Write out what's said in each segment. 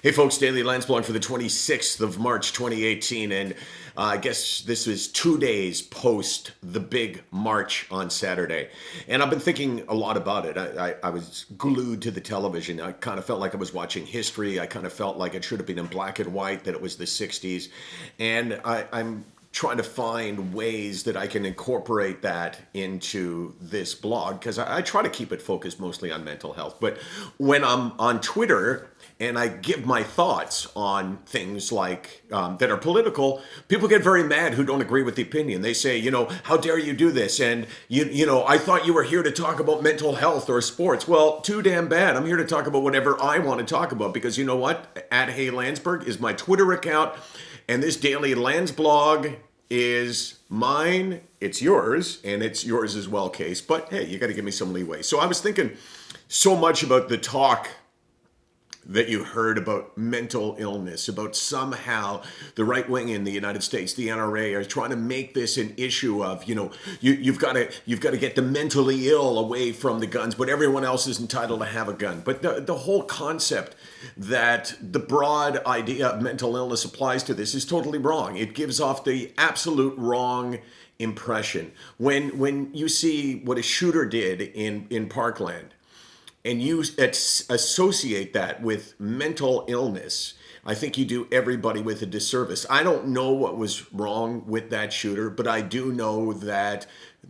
Hey folks, Daily Landsblog for the 26th of March 2018, and I guess this is 2 days post the big march on Saturday. And I've been thinking a lot about it. I was glued to the television. I kind of felt like I was watching history. I kind of felt like it should have been in black and white, that it was the 60s. And I'm trying to find ways that I can incorporate that into this blog, because I try to keep it focused mostly on mental health. But when I'm on Twitter and I give my thoughts on things like that are political, people get very mad who don't agree with the opinion. They say, how dare you do this? And, I thought you were here to talk about mental health or sports. Well, too damn bad. I'm here to talk about whatever I want to talk about, because you know what? @HeyLandsberg is my Twitter account, and this Daily Landsblog is mine. It's yours, and it's yours as well, Case. But hey, you got to give me some leeway. So I was thinking so much about the talk that you heard about mental illness, about somehow the right wing in the United States, the NRA, are trying to make this an issue of, you've got to get the mentally ill away from the guns, but everyone else is entitled to have a gun. But the whole concept that the broad idea of mental illness applies to this is totally wrong. It gives off the absolute wrong impression. When you see what a shooter did in Parkland, and you associate that with mental illness, I think you do everybody with a disservice. I don't know what was wrong with that shooter, but I do know that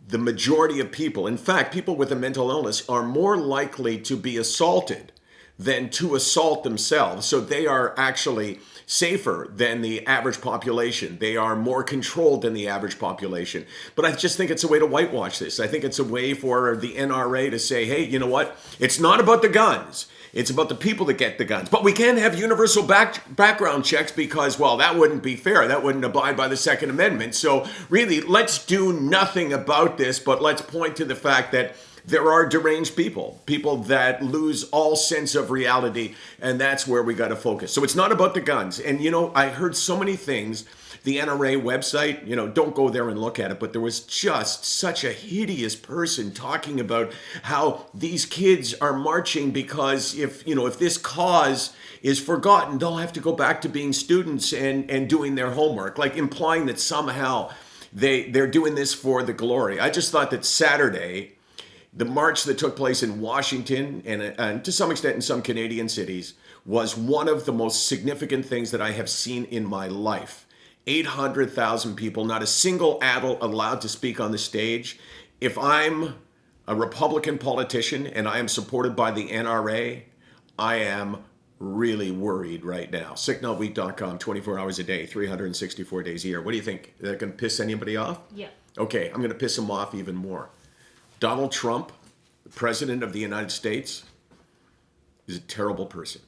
the majority of people, in fact, people with a mental illness, are more likely to be assaulted than to assault themselves. So they are actually safer than the average population. They are more controlled than the average population. But I just think it's a way to whitewash this. I think it's a way for the NRA to say, hey, you know what? It's not about the guns. It's about the people that get the guns. But we can't have universal background checks because, well, that wouldn't be fair. That wouldn't abide by the Second Amendment. So really, let's do nothing about this, but let's point to the fact that there are deranged people that lose all sense of reality, and that's where we got to focus. So it's not about the guns. And, I heard so many things. The NRA website, don't go there and look at it, but there was just such a hideous person talking about how these kids are marching because if this cause is forgotten, they'll have to go back to being students and doing their homework, like implying that somehow they're doing this for the glory. I just thought that Saturday, the march that took place in Washington and to some extent in some Canadian cities was one of the most significant things that I have seen in my life. 800,000 people, not a single adult allowed to speak on the stage. If I'm a Republican politician and I am supported by the NRA, I am really worried right now. SickNotWeak.com, 24 hours a day, 364 days a year. What do you think? Is that going to piss anybody off? Yeah. Okay, I'm going to piss them off even more. Donald Trump, the President of the United States, is a terrible person.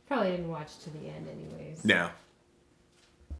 Probably didn't watch to the end anyways. Now,